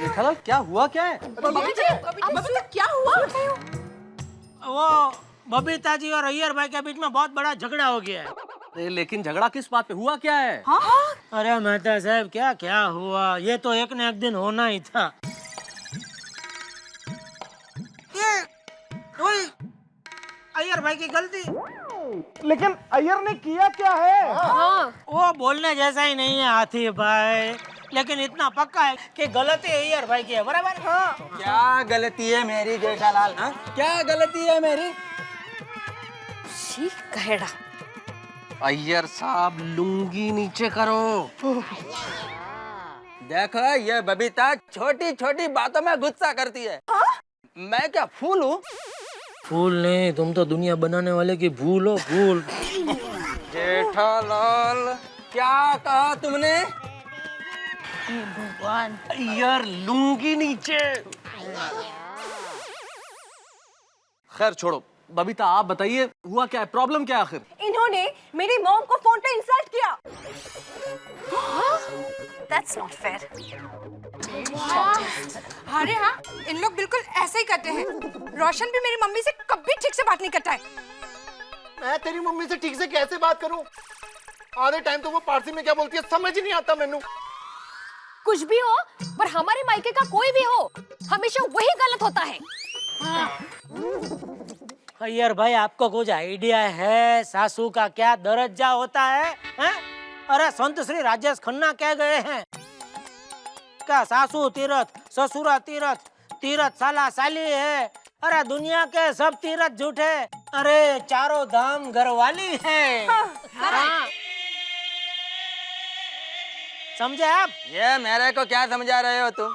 जेठालाल क्या हुआ, क्या है? बबीता क्या हुआ? वो बबीता जी और अय्यर भाई के बीच में बहुत बड़ा झगड़ा हो गया है। अरे लेकिन झगड़ा किस बात पे हुआ, क्या है? हाँ? अरे मेहता साहब क्या क्या हुआ, ये तो एक न एक दिन होना ही था। ये वही अय्यर भाई की गलती। लेकिन अय्यर ने किया क्या है? वो बोलने जैसा ही नहीं है हाथी भाई, लेकिन इतना पक्का है कि गलती अय्यर भाई की है, बराबर? हाँ। क्या गलती है मेरी जेठालाल? हाँ, क्या गलती है मेरी? कहेड़ा। अय्यर साहब लुंगी नीचे करो। देखो ये बबीता छोटी छोटी बातों में गुस्सा करती है। मैं क्या फूल हूँ? फूल नहीं, तुम तो दुनिया बनाने वाले की भूल हो, भूल। जेठालाल क्या कहा तुमने? भगवान। अय्यर लुंगी नीचे। खैर छोड़ो, बबीता आप बताइए हुआ क्या है, प्रॉब्लम क्या है आखिर? इन्होंने मेरी मॉम को फोन पे इंसल्ट किया। That's not fair. अरे हाँ, इन लोग बिल्कुल ऐसे ही करते हैं। रोशन भी मेरी मम्मी से कभी ठीक से बात नहीं करता है। मैं तेरी मम्मी से ठीक से कैसे बात करूं? आधे टाइम तो वो पारसी में क्या बोलती है समझ ही नहीं आता मेनू। कुछ भी हो, पर हमारे मायके का कोई भी हो, हमेशा वही गलत होता है। अय्यर भाई आपको कुछ आइडिया है सासू का क्या दर्जा होता है, हैं? अरे संत श्री राजेश खन्ना कह गए हैं का सासू तीरथ ससुरा तीरथ, तीरथ साला साली है। अरे दुनिया के सब तीरथ झूठे, अरे चारों धाम घरवाली है। हाँ। समझे आप? ये मेरे को क्या समझा रहे हो तुम?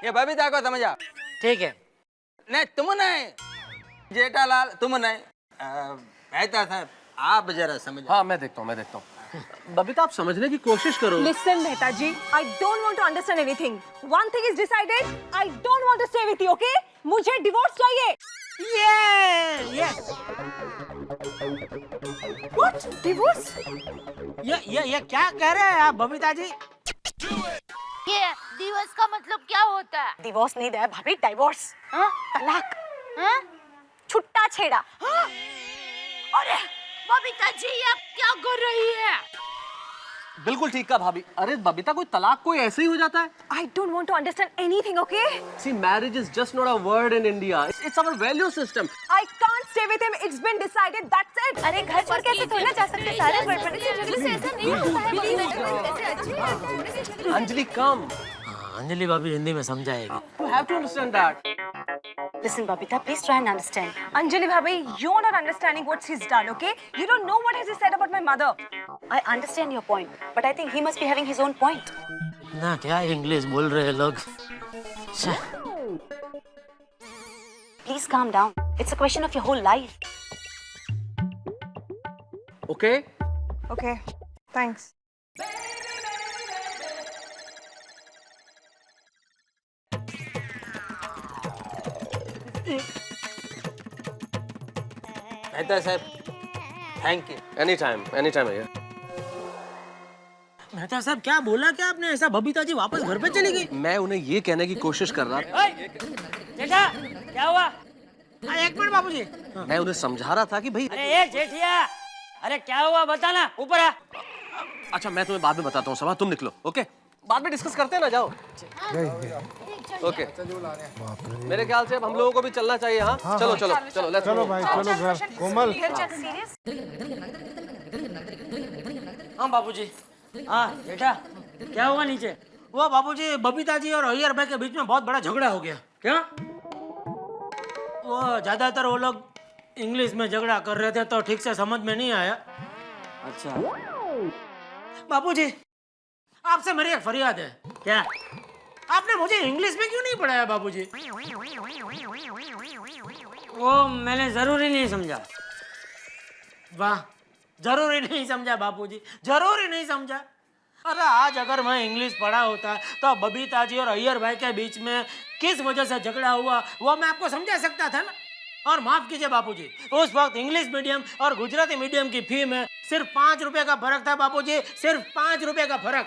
ये बबीता को समझा। ठीक है। नहीं तुम नहीं, जेठालाल तुम नहीं, मेहता साहब आप जरा समझो। हाँ मैं देखता हूँ। बबीता आप समझने की कोशिश करो। Listen, Mehta ji, I don't want to understand anything. One thing is decided, I don't want to stay with you, okay? मुझे डिवोर्स चाहिए। ये What? डिवोर्स? ये क्या कह रहे हैं आप बबीता जी? ये दिवस का मतलब क्या होता है? डिवोर्स नहीं दिया भाभी, डाइवोर्स। हाँ? तलाक। हाँ? छुट्टा छेड़ा। हाँ? अरे बबीता जी ये आप क्या कर रही है? बिल्कुल ठीक कहा भाभी। अरे बबीता कोई तलाक कोई ऐसे ही हो जाता है? I don't want to understand anything, okay? See, marriage is just not a word in India. It's our value system. I can't stay with him. It's been decided. That's it. अरे घर छोड़ के ऐसे थोड़ी ना जा सकते सारे बड़े से झगड़े से ऐसा नहीं होता है। अंजलि come. अंजलि भाभी हिंदी में समझाएगी। You have to understand that. Listen, Babita, please try and understand. Anjali bhabhi, you're not understanding what he's done, okay? You don't know what he said about my mother. I understand your point, but I think he must be having his own point. ना क्या English बोल रहे हैं लोग। Please calm down. It's a question of your whole life. Okay? Okay, thanks. Mehta साहब thank you. Anytime भैया। मेहता साहब क्या बोला क्या आपने? ऐसा बबीता जी वापस घर पे चली गई? मैं उन्हें ये कहने की कोशिश कर रहा था। जेठा क्या हुआ? एक मिनट बाबूजी। मैं उन्हें समझा रहा था कि भाई। अरे ये जेठिया, अरे क्या हुआ बताना, ऊपर आ। अच्छा मैं तुम्हें बाद में बताता हूँ, सभा तुम निकलो, ओके? बाद में डिस्कस करते हैं ना, जाओ। ओके मेरे ख्याल से अब हम लोगों को भी चलना चाहिए। हाँ चलो लेट्स चलो भाई चलो घर। कोमल हाँ बाबूजी। हाँ जेठा क्या हुआ नीचे? वो बाबूजी बबीता जी और अय्यर भाई के बीच में बहुत बड़ा झगड़ा हो गया। क्या? वो ज्यादातर वो लोग इंग्लिश में झगड़ा कर रहे थे तो ठीक से समझ में नहीं आया। अच्छा बाबूजी आपसे मेरी एक फरियाद है। क्या? आपने मुझे इंग्लिश में क्यों नहीं पढ़ाया बाबूजी? वो मैंने जरूरी नहीं समझा। वाह, जरूरी नहीं समझा बाबूजी, जरूरी नहीं समझा। अरे आज अगर मैं इंग्लिश पढ़ा होता तो बबीता जी और अय्यर भाई के बीच में किस वजह से झगड़ा हुआ वो मैं आपको समझा सकता था ना। और माफ कीजिए बापूजी, उस वक्त इंग्लिश मीडियम और गुजराती मीडियम की फी में सिर्फ 5 रुपए का फर्क था बापूजी, सिर्फ 5 रुपए का फर्क।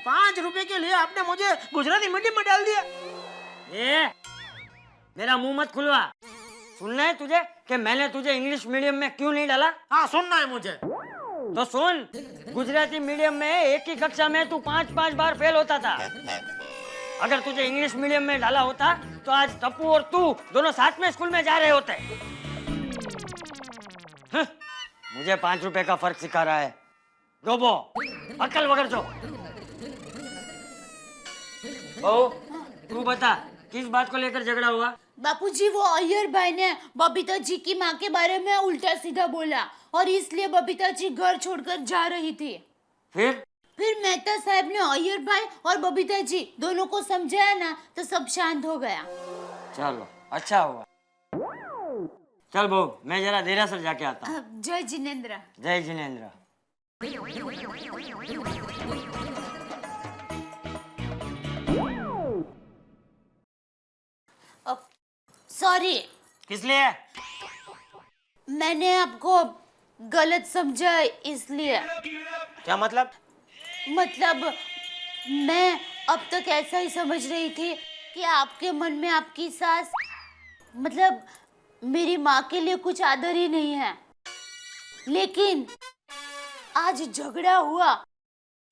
5 रुपए के लिए आपने मुझे गुजराती मीडियम में डाल दिया। ए, मेरा मुंह मत खुलवा। सुनना है तुझे कि मैंने तुझे इंग्लिश मीडियम में क्यों नहीं डाला? हाँ सुनना है मुझे। तो सुन, गुजराती मीडियम में एक ही कक्षा में तू 5-5 बार फेल होता था। अगर तुझे इंग्लिश मीडियम में डाला होता तो आज टप्पू और तू दोनों साथ में स्कूल में जा रहे होते। मुझे 5 रुपए का फर्क सिखा रहा है। रोबो, अक्ल वगैरह जो। बहू, तू बता किस बात को लेकर झगड़ा हुआ? बापूजी, वो अय्यर भाई ने बबीता जी की माँ के बारे में उल्टा सीधा बोला और इसलिए बबीता जी घर छोड़कर जा रही थी। फिर मेहता साहब ने अय्यर भाई और बबीता जी दोनों को समझाया ना, तो सब शांत हो गया। चलो, अच्छा हुआ। चल बहू, मैं जरा देरासर जाके आता हूँ। जय जिनेंद्र। जय जिनेंद्र। सॉरी, किस लिए? मैंने आपको गलत समझा इसलिए। क्या मतलब? मतलब मैं अब तक ऐसा ही समझ रही थी कि आपके मन में आपकी सास, मतलब मेरी माँ के लिए कुछ आदर ही नहीं है। लेकिन आज झगड़ा हुआ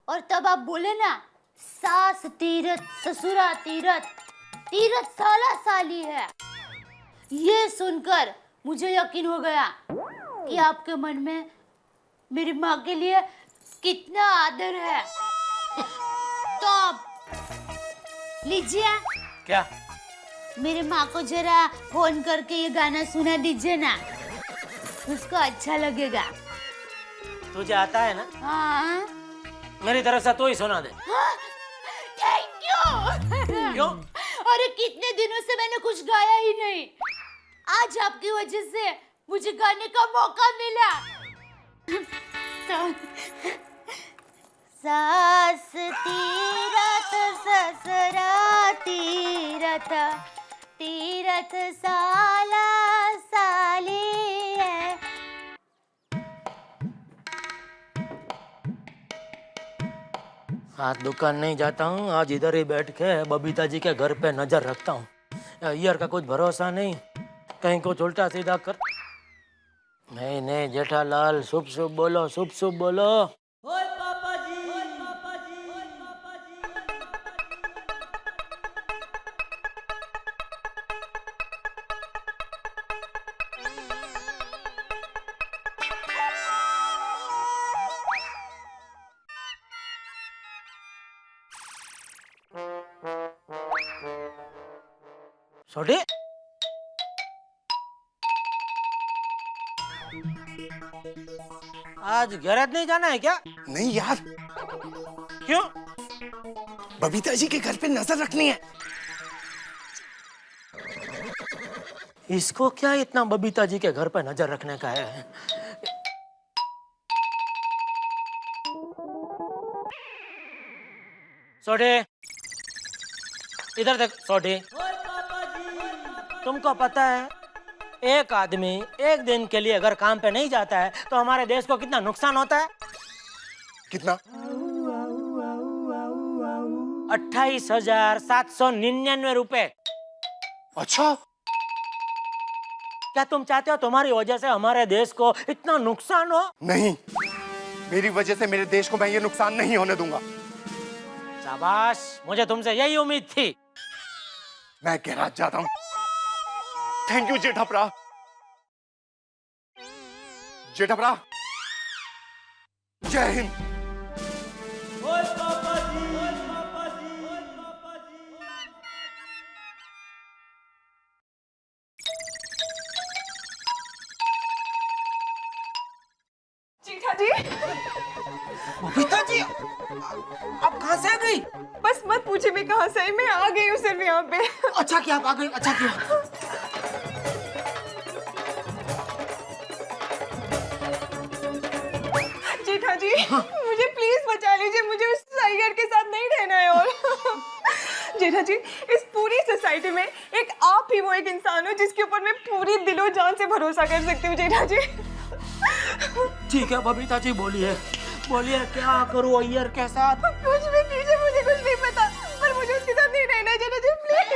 और तब आप बोले ना, सास तीरथ ससुरा तीरथ, तीरथ साला साली है। ये सुनकर मुझे यकीन हो गया कि आपके मन में मेरी माँ के लिए कितना आदर है। तो आप लीजिए। क्या? मेरी माँ को जरा फोन करके ये गाना सुना दीजिए ना, उसको अच्छा लगेगा। तुझे आता है ना? हाँ। मेरी तरफ से तो ही सुना दे। Thank you. क्यों? अरे कितने दिनों से मैंने कुछ गाया ही नहीं, आज आपकी वजह से मुझे गाने का मौका मिला। सास तीरथ ससुरा तीरथ, तीरथ साला साली है। आज दुकान नहीं जाता हूँ, आज इधर ही बैठ के बबीता जी के घर पे नजर रखता हूँ। अय्यर का कुछ भरोसा नहीं, कहीं कुछ उल्टा सीधा कर। नहीं जेठालाल, शुभ शुभ बोलो, शुभ शुभ बोलो। ओए पापा जी, ओए पापा जी, ओए पापा जी। छोटी, आज गैरेज नहीं जाना है क्या? नहीं यार। क्यों? बबीता जी के घर पे नजर रखनी है। इसको क्या इतना बबीता जी के घर पे नजर रखने का है? सोडे, इधर देख सोडे। तुमको पता है, एक आदमी एक दिन के लिए अगर काम पे नहीं जाता है तो हमारे देश को कितना नुकसान होता है? कितना? 28,799 रुपए। अच्छा, क्या तुम चाहते हो तुम्हारी वजह से हमारे देश को इतना नुकसान हो? नहीं, मेरी वजह से मेरे देश को मैं ये नुकसान नहीं होने दूंगा। शाबाश, मुझे तुमसे यही उम्मीद थी। मैं गैराज जाता हूँ। Thank you जेठाप्रा। जेठाप्रा, जय हिंद। जीठा जी, बबीता जी, आप कहाँ से आ गई? बस मत पूछिए मैं कहाँ से आई, मैं आ गई हूँ सिर्फ यहाँ पे। अच्छा किया आप आ गई, अच्छा किया। जीठा जी, मुझे प्लीज बचा लीजिए, मुझे उस साइगर के साथ नहीं रहना है। और जेठा जी, इस पूरी सोसाइटी में एक आप ही वो एक इंसान हो जिसके ऊपर मैं पूरी दिलो जान से भरोसा कर सकती हूँ। जेठा जी, ठीक है बबीता जी, बोलिए बोलिए, क्या करूँ अय्यर के साथ? कुछ भी कीजिए, मुझे कुछ नहीं पता, पर मुझे उसके साथ नहीं रहना है। जेठा जी प्लीज।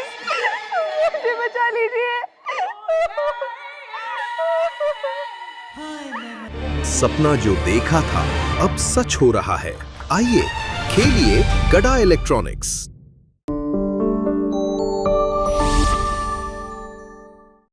सपना जो देखा था अब सच हो रहा है। आइए खेलिए गड़ा इलेक्ट्रॉनिक्स।